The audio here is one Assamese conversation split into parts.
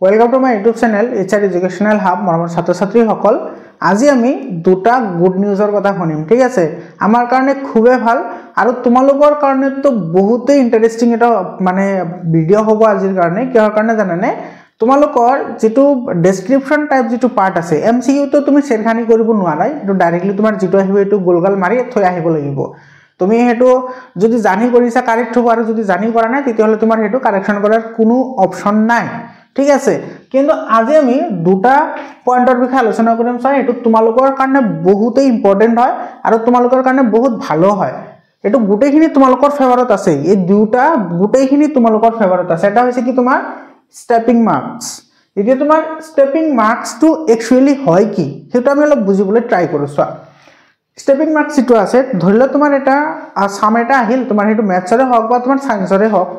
Welcome to my YouTube channel HR Educational Hub মৰমৰ ছাত্ৰ-ছাত্ৰী সকল আজি আমি দুটা গুড নিউজৰ কথা শুনিম ঠিক আছে আমাৰ কাৰণে খুবে ভাল আৰু তোমালোকৰ কাৰণে তো বহুতে ইন্টাৰেষ্টিং এটা মানে ভিডিও হ'ব আজিৰ কাৰণে কিহৰ কাৰণে জানানে তোমালোকৰ যেটো ডেসক্ৰিপচন টাইপ যেটো পাৰ্ট আছে MCQ তো তুমি শেৰখানি কৰিব নোৱাৰা এটো ডাইৰেক্টলি তোমাৰ যেটো আহিব এটো গোলগাল মাৰি থৈ আহিব লাগিব তুমি হেতু যদি জানি কৰিছা কাৰেক্ট হ'ব আৰু যদি জানি কৰা নাই তেতিয়া হলে তোমাৰ হেতু কাৰেকচন কৰাৰ কোনো অপচন নাই ঠিক আছে কিন্তু আজি আমি দুটা পয়েন্টৰ বিষয়ে আলোচনা কৰিম চাই এটো তোমালোকৰ কাৰণে বহুতে ইম্পৰ্টেন্ট হয় আৰু তোমালোকৰ কাৰণে বহুত ভালো হয় এটো গুটেখিনি তোমালোকৰ ফেভাৰত আছে এই দুটা গুটেখিনি তোমালোকৰ ফেভাৰত আছে এটা হৈছে কি তোমাৰ স্টেপিং মাৰ্কস এতিয়া তোমাৰ স্টেপিং মাৰ্কস টু একচুয়ালি হয় কি হেতু আমি অলপ বুজিবলৈ ট্ৰাই কৰিছো স্টেপিং মাৰ্কস ইটো আছে ধৰিলে তোমাৰ এটা সাম এটা আহিল তোমাৰ হেতু ম্যাথছৰে হওক বা তোমাৰ সায়েন্সৰে হওক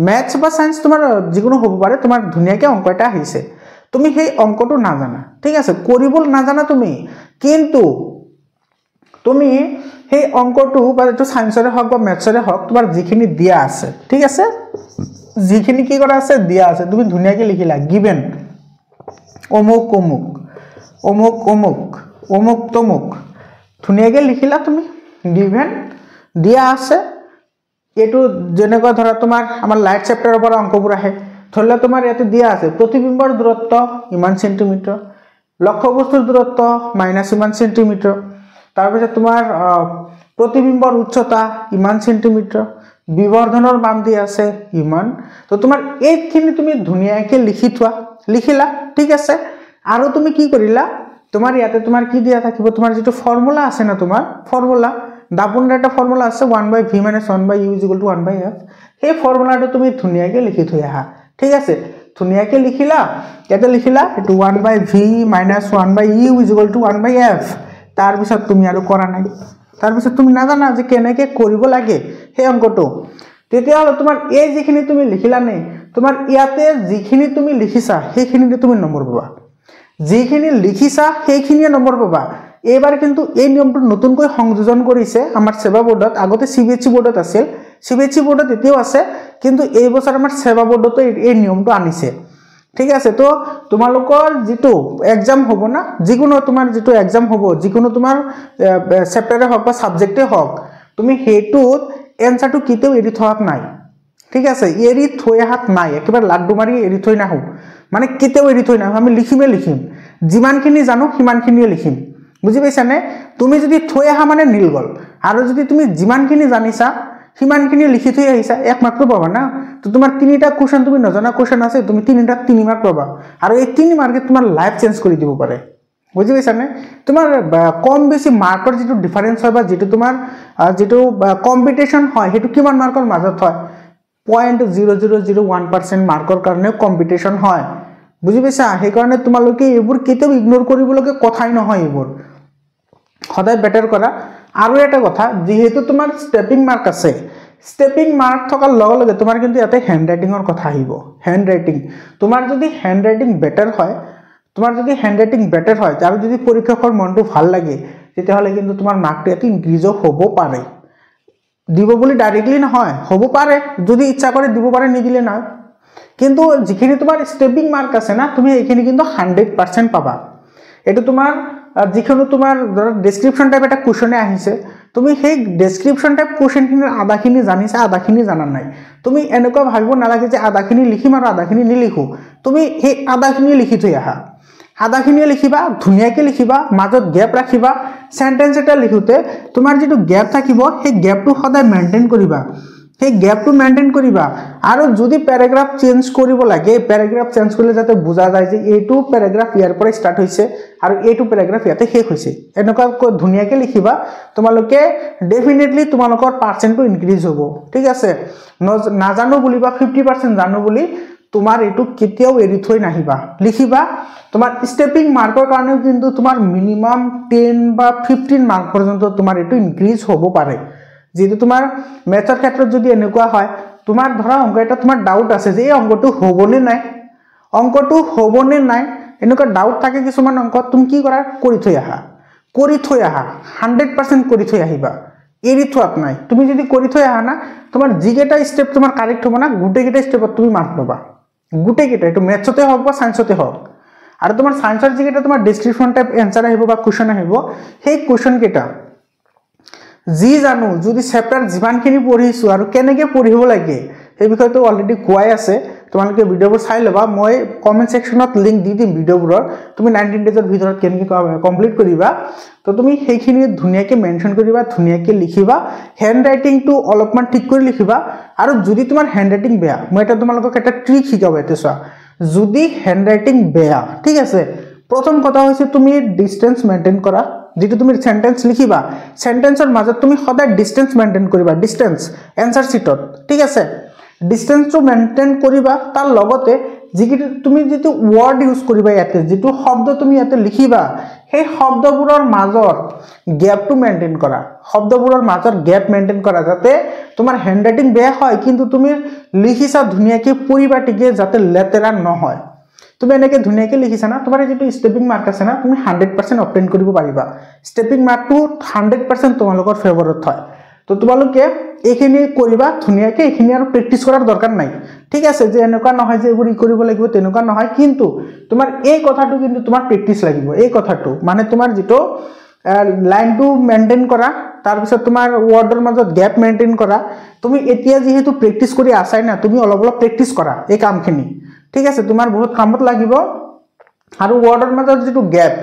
ম্যাথছ বা সায়েন্স তোমাৰ যিকোনো হ'ব পাৰে তোমাৰ ধুনিয়াকে অংক এটা আহিছে তুমি সেই অংকটো না জানা ঠিক আছে কৰিবল না জানা তুমি কিন্তু তুমি সেই অংকটো বা এটো সায়েন্সৰে হওক বা ম্যাথছৰে হওক তোমাৰ যিখিনি দিয়া আছে ঠিক আছে যিখিনি কি কৰা আছে দিয়া আছে তুমি ধুনিয়াকে লিখিলা গিভেন অমুক অমুক অমুক অমুক অমুক তমুক ধুনিয়াকে লিখিলা তুমি গিভেন দিয়া আছে এটো যেনেকৈ ধৰা তোমাৰ আমাৰ লাইট চ্যাপ্টাৰৰ পৰা অংকবোৰ আহে ধৰিলা তোমাৰ ইয়াতে দিয়া আছে প্ৰতিবিম্বৰ দূৰত্ব ইমান সেন্টিমিটাৰ লক্ষ্যবস্তুৰ দূৰত্ব মাইনাস ইমান সেন্টিমিটাৰ তাৰ পিছত তোমাৰ প্ৰতিবিম্বৰ উচ্চতা ইমান সেন্টিমিটাৰ বিবৰ্ধনৰ মান দিয়া আছে ইমান তো তোমাৰ এইখিনি তুমি ধুনিয়াকে লিখি থোৱা লিখিলা ঠিক আছে আৰু তুমি কি কৰিলা তোমাৰ ইয়াতে তোমাৰ কি দিয়া থাকিব তোমাৰ যেটো ফৰ্মুলা আছে না তোমাৰ ফৰ্মুলা দাপোনৰ এটা ফৰ্মুলা আছে 1/v - 1/u = 1/f সেই ফৰ্মুলাটো তুমি ধুনিয়াকে লিখি থৈ আহা ঠিক আছে ধুনিয়াকে লিখিলা ইয়াতে লিখিলা এটো 1/v - 1/u = 1/f তাৰ পিছত তুমি আৰু কৰা নাই তাৰ পিছত তুমি নাজানা যে কেনেকে কৰিব লাগে সেই অংকটো তেতিয়া হলে তোমাৰ এই যিখিনি তুমি লিখিলা নে তোমাৰ ইয়াতে যিখিনি তুমি লিখিছা সেইখিনিতে তুমি নম্বৰ পাবা যিখিনি লিখিছা সেইখিনিয়ে নম্বৰ পাবা এবাৰ কিন্তু এই নিয়মটো নতুনকৈ সংযোজন কৰিছে আমাৰ সেৱা বোৰ্ডত আগতে CBSE বোৰ্ডত আছিল CBSE বোৰ্ডত এতিয়াও আছে কিন্তু এই বছৰ আমাৰ সেৱা বোৰ্ডত এই নিয়মটো আনিছে ঠিক আছে তো তোমালোকৰ যেটো এক্সাম হ'ব না যিকোনো তোমাৰ যেটো এক্সাম হ'ব যিকোনো তোমাৰ চ্যাপ্টাৰে হওক বা সাবজেক্টে হওক তুমি হেতুত এনসাৰটো কিতেও এৰি থোৱাত নাই ঠিক আছে এৰি থৈ হাত নাই একেবাৰে লাড্ডু মাৰি এৰি থৈ নাহু মানে কিতেও এৰি থৈ নাহু আমি লিখিম যিমানখিনি জানো সিমানখিনিয়ে লিখিম বুজি পাইছা নে তুমি যদি থৈ আহা মানে নীল গল আৰু যদি তুমি যিমানখিনি জানিছা সিমানখিনি লিখি থৈ আহিছা এক মাৰ্ক পাবা না তো তোমাৰ তিনিটা কোশ্চেন তুমি নজনা কোশ্চেন আছে তুমি তিনিটা 3 মাৰ্ক পাবা আৰু এই 3 মাৰ্কে তোমাৰ লাইফ চেঞ্জ কৰি দিব পাৰে বুজি পাইছা নে তোমাৰ কম বেছি মাৰ্কৰ যেটো ডিফাৰেন্স হয় বা যেটো তোমাৰ যেটো কম্পিটিশন হয় হেতু কিমান মাৰ্কৰ মাজত হয় 0.0001% মাৰ্কৰ কাৰণে কম্পিটিশন হয় বুজি পাইছা সেই কাৰণে তোমালোকে এইবোৰ কেতেও ইগনোৰ কৰিবলকে কথাই নহয় এইবোৰ সদায় বেটাৰ কৰা আৰু এটা কথা যেহেতু তোমাৰ স্টেপিং মাৰ্ক আছে স্টেপিং মাৰ্ক থকাৰ লগে লগে তোমাৰ কিন্তু ইয়াতে হ্যান্ড ৰাইটিংৰ কথা আহিব হ্যান্ড ৰাইটিং তোমাৰ যদি হ্যান্ড ৰাইটিং বেটাৰ হয় আৰু যদি পৰীক্ষকৰ মনটো ভাল লাগে তেতিয়া হলে কিন্তু তোমাৰ মাৰ্কটো এটি ইনক্ৰিজ হ'ব পাৰে দিব বুলি ডাইৰেক্টলি নহয় হ'ব পাৰে যদি ইচ্ছা কৰে দিব পাৰে নিদিলে না কিন্তু যিখিনি তোমাৰ স্টেপিং মাৰ্ক আছে না তুমি এইখিনি কিন্তু 100% পাবা এটো তোমাৰ যিখনো তোমাৰ ডেসক্ৰিপচন টাইপ এটা কোশ্চনে আহিছে তুমি সেই ডেসক্ৰিপচন টাইপ কোশ্চনখিনিৰ আধাখিনি জানিছা আধাখিনি জানা নাই তুমি এনেকুৱা ভাবিব নালাগে যে আধাখিনি লিখিম আৰু আধাখিনি নিলিখো তুমি সেই আধাখিনি লিখি থৈ আহা আধাখিনি লিখিবা ধুনিয়াকে লিখিবা মাজত গ্যাপ ৰাখিবা সেন্টেন্স এটা লিখোতে তোমাৰ যেটো গ্যাপ থাকিব সেই গ্যাপটো সদায় মেইনটেইন কৰিবা সেই গ্যাপটো মেইনটেইন কৰিবা আৰু যদি প্যাৰাগ্ৰাফ চেঞ্জ কৰিব লাগে প্যাৰাগ্ৰাফ চেঞ্জ কৰিলে যাতে বুজা যায় যে এইটো প্যাৰাগ্ৰাফ ইয়াৰ পৰা ষ্টাৰ্ট হৈছে আৰু এইটো প্যাৰাগ্ৰাফ ইয়াতে শেষ হৈছে এনেকুৱা ধুনিয়াকে লিখিবা তোমালোকে ডেফিনেটলি তোমালোকৰ পাৰ্চেন্টটো ইনক্ৰিজ হ'ব ঠিক আছে নাজানো বুলি বা 50% জানো বুলি তোমাৰ এটো কেতিয়াও এৰি থৈ নাহিবা লিখিবা তোমাৰ স্টেপিং মাৰ্কৰ কাৰণে কিন্তু তোমাৰ মিনিমাম 10 বা 15 মাৰ্ক পৰ্যন্ত তোমাৰ এটো ইনক্ৰিজ হ'ব পাৰে যেটো তোমাৰ মেথৰ ক্ষেত্ৰত যদি এনেকুৱা হয় তোমাৰ ধৰা অংক এটা তোমাৰ ডাউট আছে যে এই অংকটো হ'বনে নাই এনেকুৱা ডাউট থাকে কিছুমান অংক তুমি কি কৰা কৰি থৈ আহা 100% কৰি থৈ আহিবা এৰি থোৱাত নাই তুমি যদি কৰি থৈ আহা না তোমাৰ যিকেটা স্টেপ তোমাৰ কাৰেক্ট হ'ব না গুটেকেটা স্টেপত তুমি মাৰ্ক পাবা গোটেইকেইটা এইটো মেথছতে হওক বা সায়েন্সতে হওক আৰু তোমাৰ সায়েন্সৰ যিকেইটা তোমাৰ ডেসক্ৰিপশন টাইপ এনসাৰ আহিব বা কোৱেশ্চন আহিব সেই কোৱেশ্চন কেইটা যি জানো যদি চেপ্টাৰ যিমানখিনি পঢ়িছো আৰু কেনেকৈ পঢ়িব লাগে এই বিষয়টো অলৰেডি কোৱাই আছে তোমালোকে ভিডিওবোৰ চাই লবা মই কমেন্ট সেকশনত লিংক দি দিম ভিডিওবোৰৰ তুমি 19 ডেজৰ ভিতৰত কেনেকৈ কমপ্লিট কৰিবা তো তুমি সেইখিনি ধুনিয়াকে মেনশন কৰিবা ধুনিয়াকে লিখিবা হ্যান্ড ৰাইটিংটো অলপমান ঠিক কৰি লিখিবা আৰু যদি তোমাৰ হ্যান্ড ৰাইটিং বেয়া মই এটা তোমালোকক এটা ট্ৰিক শিকাব এতে চোৱা যদি হ্যান্ড ৰাইটিং বেয়া ঠিক আছে প্ৰথম কথা হৈছে তুমি ডিসটেন্স মেইনটেইন কৰা যেটো তুমি সেন্টেন্স লিখিবা সেন্টেন্সৰ মাজত তুমি সদায় ডিসটেন্স মেইনটেইন কৰিবা ডিসটেন্স এনসাৰ শিটত ঠিক আছে ডিসটেন্সটো মেইনটেইন কৰিবা তাৰ লগতে যিকিটো তুমি যেটো ওয়াৰ্ড ইউজ কৰিবা ইয়াতে যেটো শব্দ তুমি ইয়াতে লিখিবা সেই শব্দবোৰৰ মাজৰ গ্যাপটো মেইনটেইন কৰা শব্দবোৰৰ মাজৰ গ্যাপ মেইনটেইন কৰা যাতে তোমাৰ হ্যান্ড ৰাইটিং বেয়া হয় কিন্তু তুমি লিখিছা ধুনিয়াকে পৰিপাটিকে যাতে লেতেৰা নহয় তুমি এনেকে ধুনিয়াকে লিখিছা না তোমাৰ যেটো স্টেপিং মাৰ্ক আছে না তুমি 100% অবটেইন কৰিব পাৰিবা স্টেপিং মাৰ্কটো 100% তোমালোকৰ ফেভৰত হয় তো তোমালোকে এইখিনি কৰিবা ধুনিয়াকে এইখিনি আৰু প্ৰেক্টিস কৰাৰ দৰকাৰ নাই ঠিক আছে যে এনেকুৱা নহয় যে এবোৰ কৰিব লাগিব তেনেকুৱা নহয় কিন্তু তোমাৰ এই কথাটো কিন্তু তোমাৰ প্ৰেক্টিস লাগিব এই কথাটো মানে তোমাৰ যেটো লাইনটো মেইনটেইন কৰা তাৰ পিছত তোমাৰ ওয়াৰ্ডৰ মাজত গ্যাপ মেইনটেইন কৰা তুমি এতিয়া যেহেতু প্ৰেক্টিস কৰি আছাই না তুমি অলপ অলপ প্ৰেক্টিস কৰা এই কামখিনি ঠিক আছে তোমাৰ বহুত কামত লাগিব আৰু ওয়াৰ্ডৰ মাজত যেটো গ্যাপ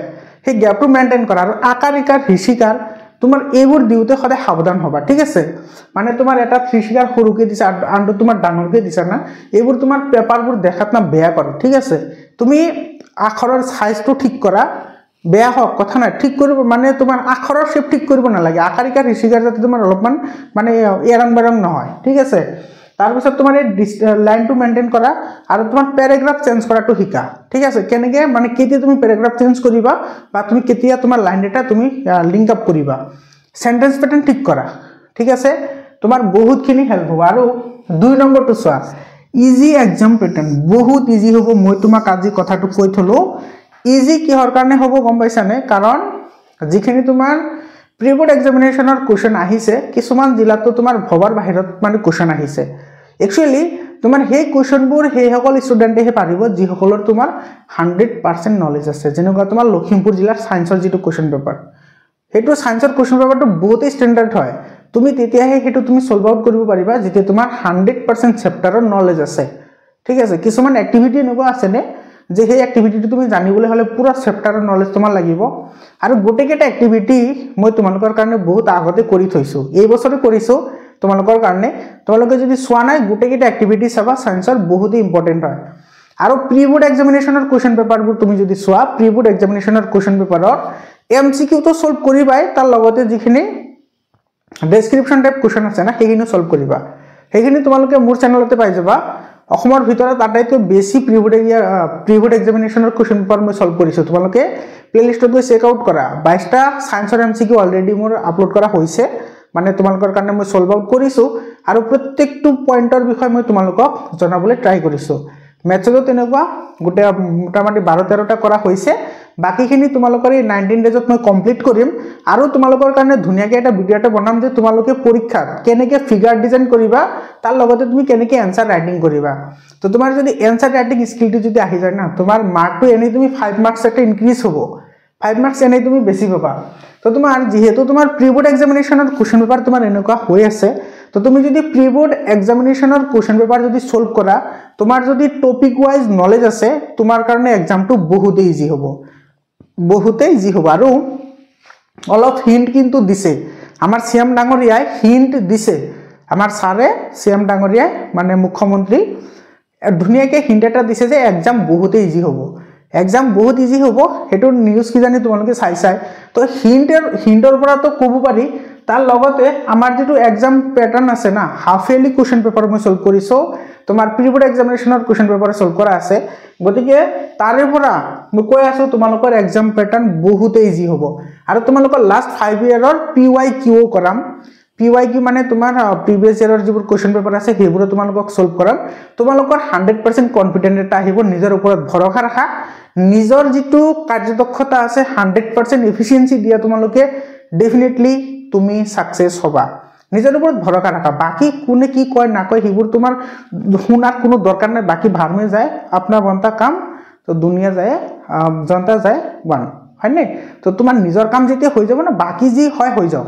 সেই গ্যাপটো মেইনটেইন কৰা আৰু আকাৰ ইকাৰ হিচিকাৰ তোমাৰ এইবোৰ দিউতে সদায় সাবধান হবা ঠিক আছে মানে তোমাৰ এটা থ্ৰিশিকাৰ সৰুকে দিছা আনটো তোমাৰ ডাঙৰকে দিছা না এইবোৰ তোমাৰ পেপাৰবোৰ দেখাত না বেয়া কৰে ঠিক আছে তুমি আখৰৰ সাইজটো ঠিক কৰা বেয়া হওক কথা নাই ঠিক কৰিব মানে তোমাৰ আখৰৰ শেপ ঠিক কৰিব না লাগে আকাৰিকাৰ হিচিকাৰ যাতে তোমাৰ অলপমান মানে এৰং বেৰং নহয় ঠিক আছে তাৰ পিছত তোমাৰ এই লাইনটো মেইনটেইন কৰা আৰু তোমাৰ প্যাৰাগ্ৰাফ চেঞ্জ কৰাটো শিকা ঠিক আছে কেনেকে মানে কেতিয়া তুমি প্যাৰাগ্ৰাফ চেঞ্জ কৰিবা বা তুমি কেতিয়া তোমাৰ লাইন এটা তুমি লিংক আপ কৰিবা সেন্টেন্স প্যাটাৰ্ন ঠিক কৰা ঠিক আছে তোমাৰ বহুতখিনি হেল্প হ'ব আৰু 2 নম্বৰটো চোৱা ইজি এক্সাম প্যাটার্ন বহুত ইজি হ'ব মই তোমাক আজি কথাটো কৈ থলো ইজি কিহৰ কাৰণে হ'ব গম পাইছানে কাৰণ যিখিনি তোমাৰ প্ৰি-বোৰ্ড এক্সামিনেশনৰ কোৱেশ্চন আহিছে কিছুমান জিলাতো তোমাৰ ভবাৰ বাহিৰত মানে কোৱেশ্চন আহিছে একচুয়ালি তোমাৰ সেই কোৱেশ্চনবোৰ সেই সকল ষ্টুডেন্টে পাৰিব যি সকলৰ তোমাৰ 100% নলেজ আছে যেনেকুৱা তোমাৰ লখিমপুৰ জিলাৰ সায়েন্সৰ যেটো কোৱেশ্চন পেপাৰ হেতু সায়েন্সৰ কোৱেশ্চন পেপাৰটো বহুত স্ট্যান্ডাৰ্ড হয় তুমি তেতিয়াহে হেতু তুমি সলভ আউট কৰিব পাৰিবা যেতিয়া তোমাৰ 100% চেপ্টাৰৰ নলেজ আছে ঠিক আছে কিছুমান এক্টিভিটি এনেকুৱা আছে নে যে সেই এক্টিভিটিটো তুমি জানিবলৈ হলে পুৰা চেপ্টাৰৰ নলেজ তোমাৰ লাগিব আৰু গোটেইকেটা এক্টিভিটি মই তোমালোকৰ কাৰণে বহুত আগতে কৰি থৈছো এই বছৰে কৰিছো তোমালোকৰ কাৰণে তোমালোকে যদি সোৱা নাই গোটেইকেটা এক্টিভিটি চাবা সায়েন্সৰ বহুত ইম্পৰ্টেন্ট হয় আৰু প্ৰি-বোৰ্ড এক্সামিনেশনৰ কোৱেশ্চন পেপাৰবোৰ তুমি যদি সোৱা প্ৰি-বোৰ্ড এক্সামিনেশনৰ কোৱেশ্চন পেপাৰৰ এমসিকিউ তো সলভ কৰিবাই তাৰ লগতে যিখিনি ডেসক্ৰিপশন টাইপ কোৱেশ্চন আছে না সেইখিনি সলভ কৰিবা সেইখিনি তোমালোকে মোৰ চেনেলতে পাই যাবা অসমৰ ভিতৰত আটাইতকৈ বেছি প্ৰি-বোৰ্ড এক্সামিনেশনৰ কোৱেশ্চন পেপাৰ মই সলভ কৰিছো তোমালোকে প্লেলিষ্টত গৈ চেক আউট কৰা 22টা সায়েন্সৰ এমসিকিউ অলৰেডি মোৰ আপলোড কৰা হৈছে মানে তোমালোকৰ কাৰণে মই সলভ আউট কৰিছো আৰু প্ৰত্যেকটো পইণ্টৰ বিষয় মই তোমালোকক জনাবলৈ ট্ৰাই কৰিছো মেথছটো তেনেকুৱা গুটে মোটামুটি 12-13টা কৰা হৈছে বাকিখিনি তোমালোকৰ এই 19 ডেজত মই কমপ্লিট কৰিম আৰু তোমালোকৰ কাৰণে ধুনিয়াকে এটা ভিডিও এটা বনাম যে তোমালোকে পৰীক্ষাত কেনেকে ফিগাৰ ডিজাইন কৰিবা তাৰ লগতে তুমি কেনেকে এনসাৰ ৰাইটিং কৰিবা তো তোমাৰ যদি এনসাৰ ৰাইটিং স্কিলটো যদি আহি যায় না তোমাৰ মাৰ্কটো এনে তুমি 5 মাৰ্কস এটা ইনক্ৰিজ হ'ব 5 মাৰ্কস এনে তুমি বেছি পাবা তো তোমাৰ যেহেতু তোমাৰ প্ৰি-বোৰ্ড এক্সামিনেশনৰ কোৱেশ্চন পেপাৰ তোমাৰ এনেকুৱা হৈ আছে তো তুমি যদি প্ৰি-বোৰ্ড এক্সামিনেশনৰ কোৱেশ্চন পেপাৰ যদি সলভ কৰা তোমাৰ যদি টপিক ওয়াইজ নলেজ আছে তোমাৰ কাৰণে এক্সামটো বহুত ইজি হ'ব আৰু অলপ হিন্ট কিন্তু দিছে আমাৰ সিএম ডাঙৰীয়াই হিন্ট দিছে আমাৰ সাৰে সিএম ডাঙৰীয়াই মানে মুখ্যমন্ত্ৰী ধুনিয়াকে হিন্ট এটা দিছে যে এক্সাম বহুত ইজি হ'ব এক্সাম বহুত ইজি হ'ব হেতু নিউজ কি জানি তোমালোকে চাই তো হিন্টৰ পৰা তো ক'ব পাৰি তাৰ লগতে আমাৰ যেটো এক্সাম প্যাটাৰ্ন আছে না হাফ ইয়াৰলি কোৱেশ্চন পেপাৰ মই সলভ কৰিছো তোমাৰ প্ৰি-বোৰ্ড এক্সামিনেশনৰ কোৱেশ্চন পেপাৰ সলভ কৰা আছে গতিকে তাৰে পৰা মই কৈ আছো তোমালোকৰ এক্সাম প্যাটাৰ্ন বহুত ইজি হ'ব আৰু তোমালোকৰ লাষ্ট 5 ইয়াৰৰ পিওয়াইকিউ কৰাম পিওয়াইকিউ মানে তোমাৰ প্ৰিভিয়াস ইয়াৰৰ যিবোৰ কোৱেশ্চন পেপাৰ আছে সেইবোৰ তোমালোকক সলভ কৰাম তোমালোকৰ 100% কনফিডেন্ট এটা আহিব নিজৰ ওপৰত ভৰসা ৰাখা নিজৰ যেটো কাৰ্যদক্ষতা আছে 100% এফিচিয়েন্সি দিয়া তোমালোকে ডেফিনেটলি তুমি সাকসেস হবা নিজৰ ওপৰত ভৰসা ৰাখা বাকি কোনে কি কয় না কয় হিবোৰ তোমাৰ শুনাৰ কোনো দৰকাৰ নাই বাকি ভাৰমে যায় अपना बनता কাম তো দুনিয়া যায় জনতা যায় ওয়ান হয়নে তো তোমাৰ নিজৰ কাম যেতিয়া হৈ যাব না বাকি যি হয় হৈ যাব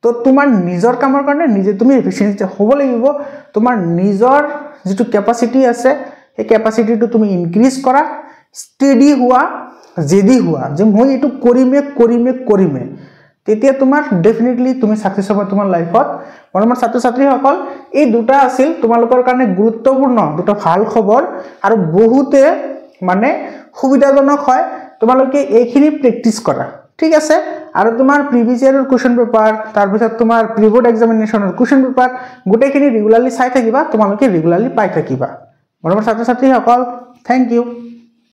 তো তোমাৰ নিজৰ কামৰ কাৰণে নিজে তুমি এফিশিয়েন্সি হ'ব লাগিব তোমাৰ নিজৰ যেটো ক্যাপাসিটি আছে এই ক্যাপাসিটিটো তুমি ইনক্ৰিজ কৰা স্টেডি হোৱা জেদি হোৱা যে মই এটো কৰিমে তেতিয়া তোমাৰ ডেফিনেটলি তুমি সাকসেস হ'ব তোমাৰ লাইফত মৰমৰ ছাত্ৰ ছাত্ৰী সকল এই দুটা আছিল তোমালোকৰ কাৰণে গুৰুত্বপূৰ্ণ দুটা ভাল খবৰ আৰু বহুতে মানে সুবিধাজনক হয় তোমালোকে এইখিনি প্ৰ্যাকটিস কৰা ঠিক আছে আৰু তোমাৰ প্ৰিভিয়াস ইয়াৰৰ কোৱেশ্চন পেপাৰ তাৰ পিছত তোমাৰ প্ৰি বোৰ্ড এক্সামিনেশনৰ কোৱেশ্চন পেপাৰ গোটেইখিনি ৰেগুলাৰলি চাই থাকিবা তোমালোকে ৰেগুলাৰলি পাই থাকিবা মৰমৰ ছাত্ৰ ছাত্ৰী সকল থ্যাংক ইউ